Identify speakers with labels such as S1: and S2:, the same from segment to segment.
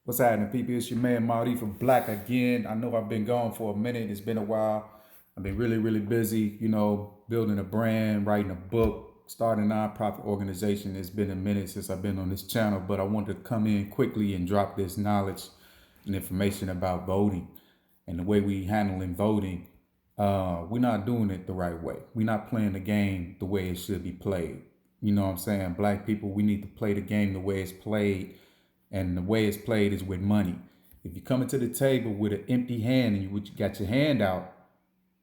S1: What's happening, people? It's your man Maarifa Black again. I know I've been gone for a minute. It's been a while. I've been really busy, building a brand, writing a book, starting a nonprofit organization. It's been a minute since I've been on this channel, but I wanted to come in quickly and drop this knowledge and information about voting and the way we handling voting. We're not doing it the right way. We're not playing the game the way it should be played. You know what I'm saying? Black people, we need to play the game the way it's played, and the way it's played is with money. If you come into the table with an empty hand and you got your hand out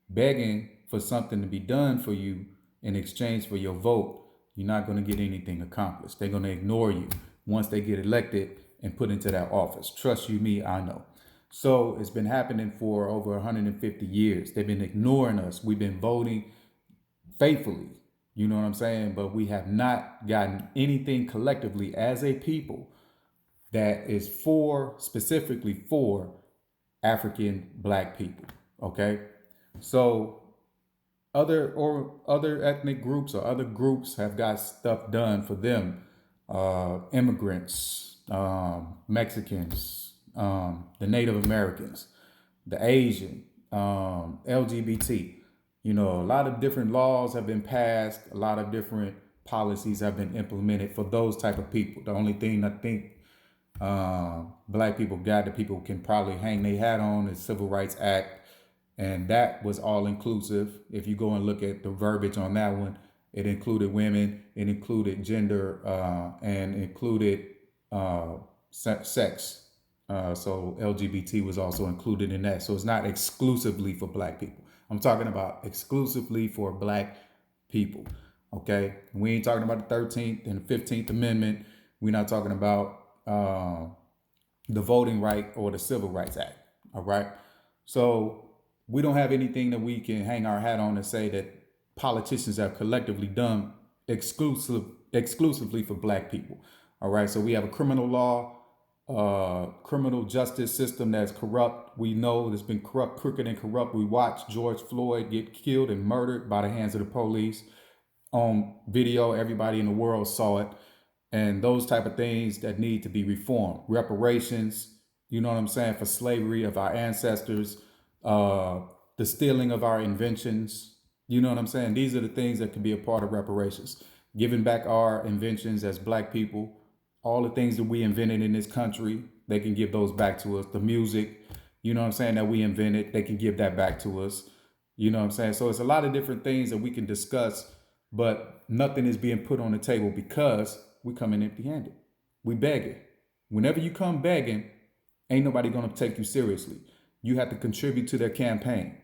S1: begging for something to be done for you in exchange for your vote, you're not going to get anything accomplished. They're going to ignore you once they get elected and put into that office. Trust you, me, I know. So it's been happening for over 150 years. They've been ignoring us. We've been voting faithfully, you know what I'm saying? But we have not gotten anything collectively as a people that is specifically for African black people. Okay. So other ethnic groups or other groups have got stuff done for them. Immigrants, Mexicans, the Native Americans, the Asian, LGBT. A lot of different laws have been passed. A lot of different policies have been implemented for those type of people. The only thing I think black people got that people can probably hang their hat on is Civil Rights Act, and that was all inclusive. If you go and look at the verbiage on that one, it included women, it included gender, and included sex. So LGBT was also included in that. So it's not exclusively for black people. I'm talking about exclusively for black people. Okay, we ain't talking about the 13th and the 15th Amendment. We're not talking about the Voting Right or the Civil Rights Act. All right. So we don't have anything that we can hang our hat on and say that politicians have collectively done exclusively for black people. All right. So we have a criminal law, criminal justice system that's corrupt. We know it's been corrupt, crooked, and corrupt. We watched George Floyd get killed and murdered by the hands of the police on video. Everybody in the world saw it. And those type of things that need to be reformed. Reparations, you know what I'm saying, for slavery of our ancestors, the stealing of our inventions. You know what I'm saying? These are the things that can be a part of reparations. Giving back our inventions as black people, all the things that we invented in this country, they can give those back to us. The music, you know what I'm saying, that we invented, they can give that back to us. You know what I'm saying? So it's a lot of different things that we can discuss, but nothing is being put on the table because we come in empty handed. We begging. Whenever you come begging, ain't nobody gonna take you seriously. You have to contribute to their campaign.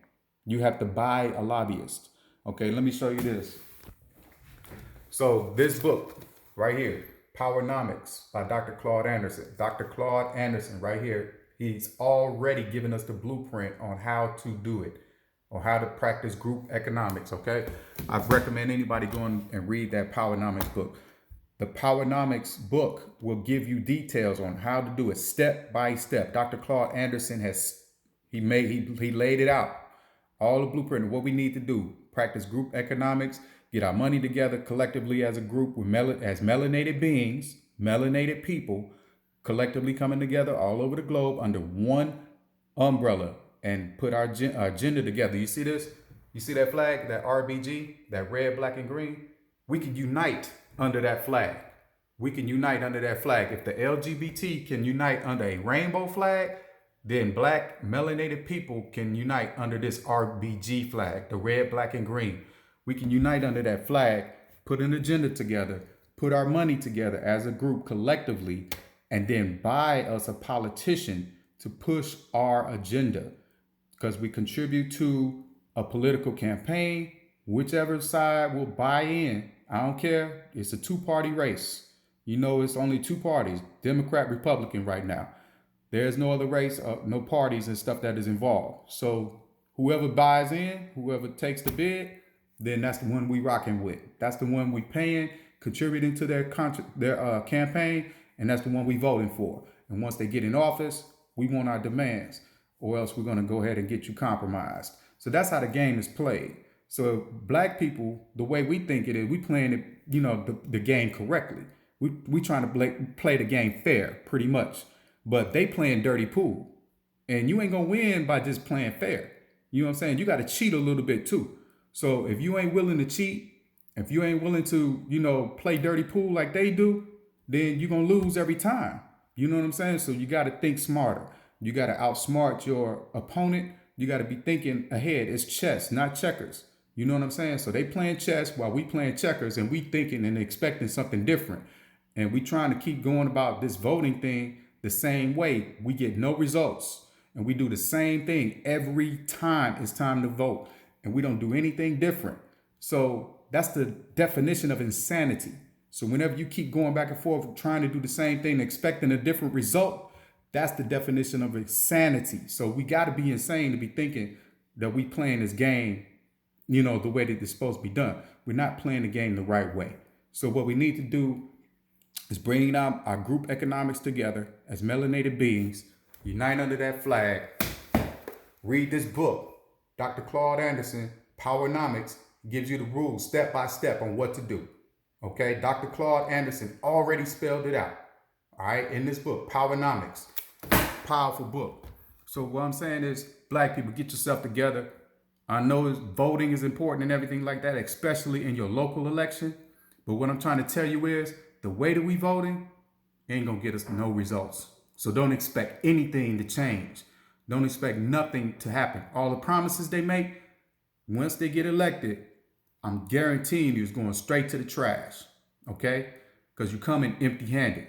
S1: You have to buy a lobbyist. Okay, let me show you this. So this book right here, Powernomics by Dr. Claude Anderson. Dr. Claude Anderson right here, he's already given us the blueprint on how to do it, or how to practice group economics, okay? I recommend anybody going and read that Powernomics book. The Powernomics book will give you details on how to do it step by step. Dr. Claude Anderson he laid it out, all the blueprint of what we need to do. Practice group economics, get our money together collectively as a group as melanated beings, melanated people, collectively coming together all over the globe under one umbrella and put our agenda together. You see this? You see that flag, that RBG, that red, black, and green? We can unite under that flag. We can unite under that flag. If the LGBT can unite under a rainbow flag, then black melanated people can unite under this RBG flag, the red, black, and green. We can unite under that flag, put an agenda together, put our money together as a group collectively, and then buy us a politician to push our agenda. Because we contribute to a political campaign, whichever side will buy in. I don't care. It's a two-party race. It's only two parties, Democrat, Republican right now. There's no other race, no parties and stuff that is involved. So whoever buys in, whoever takes the bid, then that's the one we rocking with. That's the one we paying, contributing to their campaign, and that's the one we voting for. And once they get in office, we want our demands, or else we're going to go ahead and get you compromised. So that's how the game is played. So black people, the way we think it is, we playing it, the game correctly. We trying to play the game fair, pretty much. but they playing dirty pool. And you ain't gonna win by just playing fair. You know what I'm saying? You gotta cheat a little bit too. So if you ain't willing to cheat, if you ain't willing to, play dirty pool like they do, then you're gonna lose every time. You know what I'm saying? So you gotta think smarter. You gotta outsmart your opponent. You gotta be thinking ahead. It's chess, not checkers. You know what I'm saying? So they playing chess while we playing checkers, and we thinking and expecting something different. And we trying to keep going about this voting thing the same way. We get no results. And we do the same thing every time it's time to vote. And we don't do anything different. So that's the definition of insanity. So whenever you keep going back and forth trying to do the same thing, expecting a different result, that's the definition of insanity. So we got to be insane to be thinking that we playing this game, the way that it's supposed to be done. We're not playing the game the right way. So what we need to do is bring our group economics together as melanated beings, unite under that flag, read this book. Dr. Claude Anderson, Powernomics, gives you the rules step by step on what to do. Okay, Dr. Claude Anderson already spelled it out. All right, in this book, Powernomics. Powerful book. So what I'm saying is, black people, get yourself together. I know voting is important and everything like that, especially in your local election. But what I'm trying to tell you is, the way that we voting ain't gonna get us no results. So don't expect anything to change. Don't expect nothing to happen. All the promises they make, once they get elected, I'm guaranteeing you it's going straight to the trash. Okay? Because you come in empty-handed.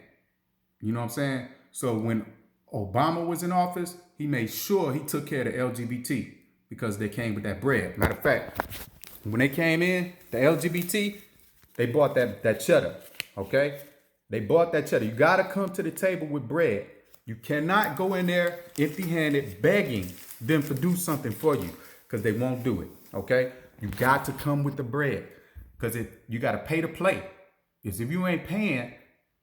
S1: You know what I'm saying? So when Obama was in office, he made sure he took care of the LGBT because they came with that bread. Matter of fact, when they came in, the LGBT, they bought that cheddar. Okay? They bought that cheddar. You got to come to the table with bread. You cannot go in there empty-handed begging them to do something for you because they won't do it, okay? You got to come with the bread because you got to pay to play. Because if you ain't paying,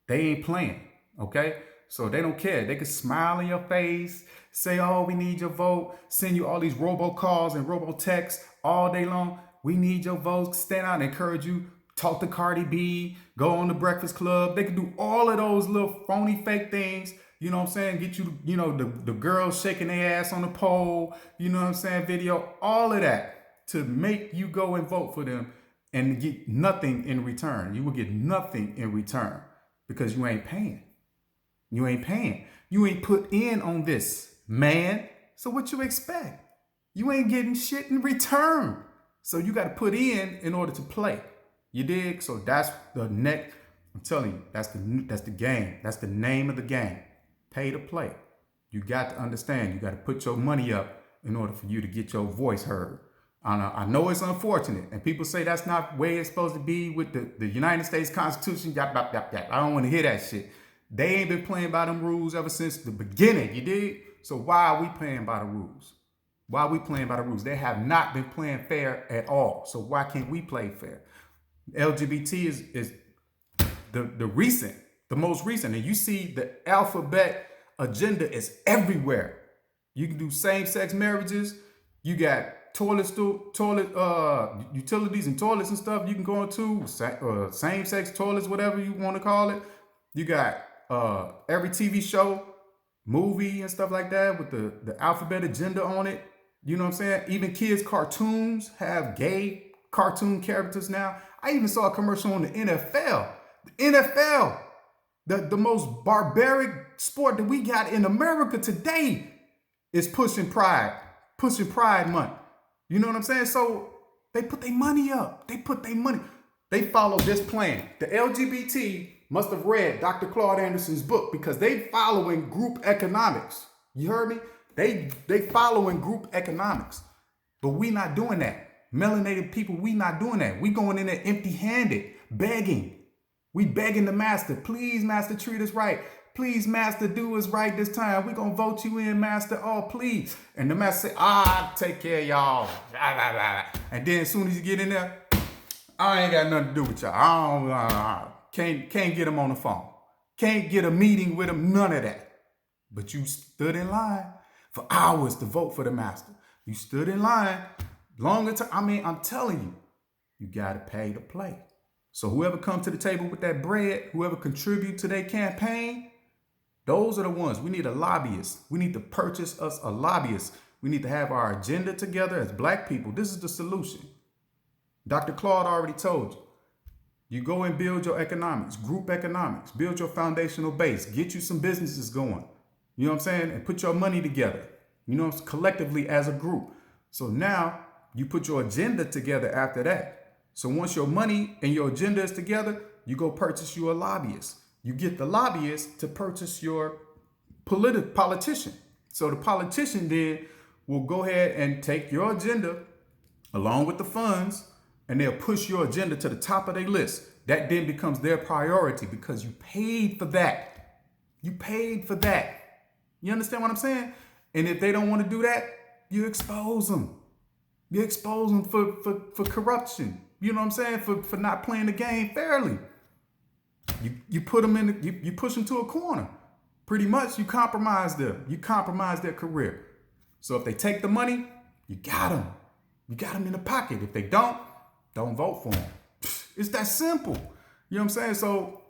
S1: they ain't playing, okay? So they don't care. They can smile in your face, say, oh, we need your vote, send you all these robocalls and robotexts all day long. We need your votes. Stand out and encourage you. Talk to Cardi B, go on the Breakfast Club. They can do all of those little phony fake things. You know what I'm saying? Get you, the girls shaking their ass on the pole, you know what I'm saying? Video, all of that to make you go and vote for them and get nothing in return. You will get nothing in return because you ain't paying. You ain't paying. You ain't put in on this, man. So what you expect? You ain't getting shit in return. So you got to put in order to play. You dig? So that's the next. I'm telling you, that's the game. That's the name of the game. Pay to play. You got to understand. You got to put your money up in order for you to get your voice heard. I know it's unfortunate, and people say that's not the way it's supposed to be with the United States Constitution. I don't want to hear that shit. They ain't been playing by them rules ever since the beginning. You dig? So why are we playing by the rules? Why are we playing by the rules? They have not been playing fair at all. So why can't we play fair? LGBT is the most recent, and you see the alphabet agenda is everywhere. You can do same-sex marriages. You got utilities and toilets and stuff you can go into, same-sex toilets, whatever you want to call it. You got every TV show, movie and stuff like that with the alphabet agenda on it. You know what I'm saying? Even kids' cartoons have gay cartoon characters now. I even saw a commercial on the NFL. The NFL, the most barbaric sport that we got in America today, is pushing Pride Month. You know what I'm saying? So they put their money up. They follow this plan. The LGBT must have read Dr. Claude Anderson's book because they following group economics. You heard me? They following group economics. But we not doing that. Melanated people, we not doing that. We going in there empty-handed, begging. We begging the master, please, master, treat us right. Please, master, do us right this time. We gonna vote you in, master. Oh, please. And the master say, I'll take care of y'all. And then as soon as you get in there, I ain't got nothing to do with y'all. Can't get them on the phone. Can't get a meeting with them, none of that. But you stood in line for hours to vote for the master. You stood in line longer time. I mean, I'm telling you, you got to pay to play. So whoever come to the table with that bread, whoever contribute to their campaign, Those are the ones. We need a lobbyist. We need to purchase us a lobbyist. We need to have our agenda together as black people. This is the solution. Dr. Claude already told you. You go and build your economics, group economics, build your foundational base, get you some businesses going. You know what I'm saying? And put your money together, collectively as a group. So now you put your agenda together after that. So once your money and your agenda is together, you go purchase you a lobbyist. You get the lobbyist to purchase your politician. So the politician then will go ahead and take your agenda along with the funds, and they'll push your agenda to the top of their list. That then becomes their priority because you paid for that. You paid for that. You understand what I'm saying? And if they don't want to do that, you expose them. You expose them for corruption. You know what I'm saying? For not playing the game fairly. You put them you push them to a corner. Pretty much you compromise them. You compromise their career. So if they take the money, you got them. You got them in the pocket. If they don't vote for them. It's that simple. You know what I'm saying? So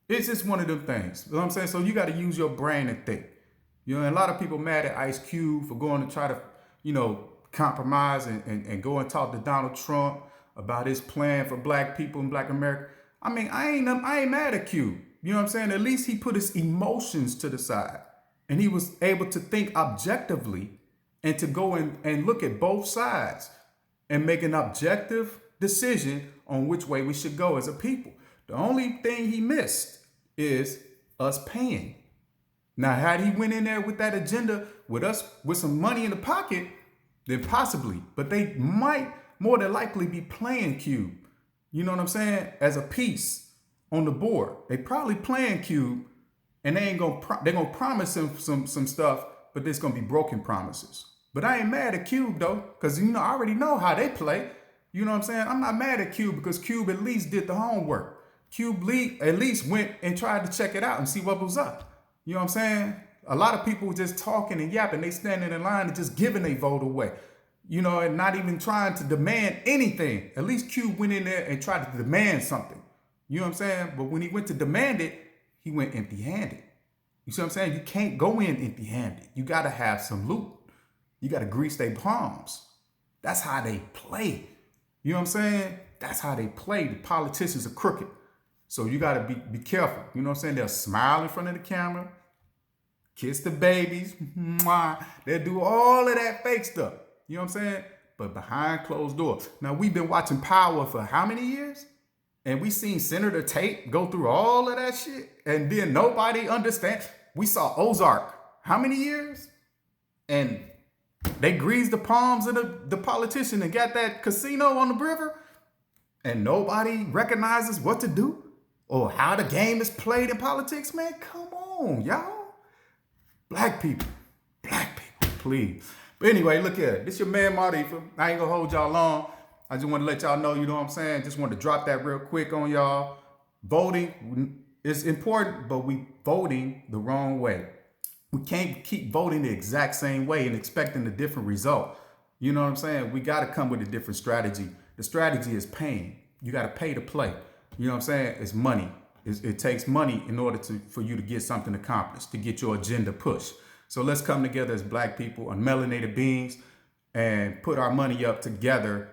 S1: it's just one of them things. You know what I'm saying? So you got to use your brain and think. And a lot of people mad at Ice Cube for going to try to, compromise and go and talk to Donald Trump about his plan for black people and black America. I mean, I ain't mad at Cube. You know what I'm saying? At least he put his emotions to the side and he was able to think objectively and to go and look at both sides and make an objective decision on which way we should go as a people. The only thing he missed is us paying. Now, had he went in there with that agenda with us with some money in the pocket, then possibly, but they might more than likely be playing Cube. You know what I'm saying? As a piece on the board. They probably playing Cube and they're gonna promise him some stuff, but there's gonna be broken promises. But I ain't mad at Cube though, because I already know how they play. You know what I'm saying? I'm not mad at Cube because Cube at least did the homework. Cube at least went and tried to check it out and see what was up. You know what I'm saying? A lot of people just talking and yapping. They standing in line and just giving their vote away. And not even trying to demand anything. At least Cube went in there and tried to demand something. You know what I'm saying? But when he went to demand it, he went empty-handed. You see what I'm saying? You can't go in empty-handed. You got to have some loot. You got to grease their palms. That's how they play. You know what I'm saying? That's how they play. The politicians are crooked. So you got to be careful. You know what I'm saying? They'll smile in front of the camera, kiss the babies. They'll do all of that fake stuff. You know what I'm saying? But behind closed doors. Now, we've been watching Power for how many years? And we seen Senator Tate go through all of that shit. And then nobody understands. We saw Ozark. How many years? And they greased the palms of the politician and got that casino on the river. And nobody recognizes what to do or how the game is played in politics. Man, come on, y'all. Black people, please. But anyway, look here. This your man, Maarifa. I ain't gonna hold y'all long. I just want to let y'all know, you know what I'm saying? Just want to drop that real quick on y'all. Voting is important, but we voting the wrong way. We can't keep voting the exact same way and expecting a different result. You know what I'm saying? We got to come with a different strategy. The strategy is paying. You got to pay to play. You know what I'm saying? It's money. It takes money in order for you to get something accomplished, to get your agenda pushed. So let's come together as black people, unmelanated beings, and put our money up together.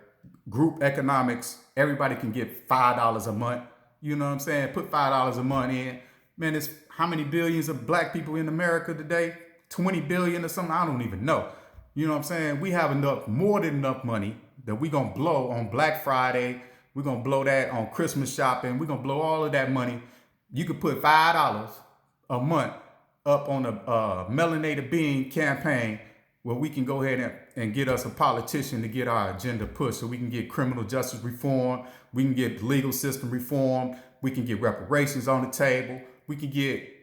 S1: Group economics. Everybody can get $5 a month. You know what I'm saying? Put $5 a month in. Man, it's how many billions of black people in America today? 20 billion or something? I don't even know. You know what I'm saying? We have more than enough money that we're going to blow on Black Friday. We're going to blow that on Christmas shopping. We're going to blow all of that money. You could put $5 a month up on a melanated being campaign where we can go ahead and get us a politician to get our agenda pushed so we can get criminal justice reform. We can get legal system reform. We can get reparations on the table. We can get,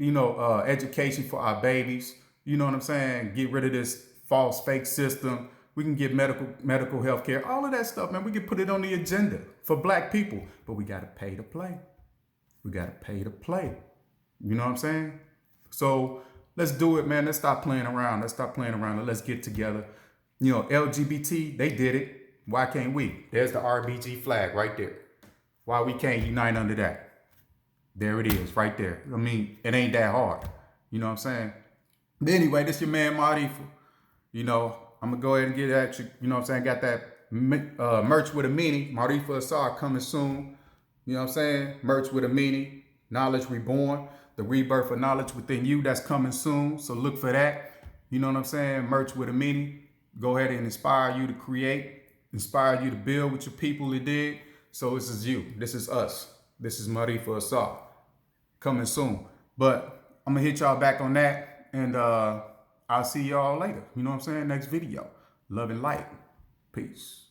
S1: education for our babies. You know what I'm saying? Get rid of this false fake system. We can get medical health care. All of that stuff, man. We can put it on the agenda for black people. But we got to pay to play. We got to pay to play. You know what I'm saying? So let's do it, man. Let's stop playing around. And let's get together. LGBT, they did it. Why can't we? There's the RBG flag right there. Why we can't unite under that? There it is right there. I mean, it ain't that hard. You know what I'm saying? But anyway, this your man Maarifa. You know, I'm gonna go ahead and get at you. You know what I'm saying? Got that merch with a meaning. Maarifa Asar coming soon. You know what I'm saying? Merch with a meaning. Knowledge reborn. The rebirth of knowledge within you. That's coming soon. So look for that. You know what I'm saying? Merch with a meaning. Go ahead and inspire you to create. Inspire you to build with your people that did. So this is you. This is us. This is Maarifa Asar. Coming soon. But I'm gonna hit y'all back on that. And I'll see y'all later. You know what I'm saying? Next video. Love and light. Peace.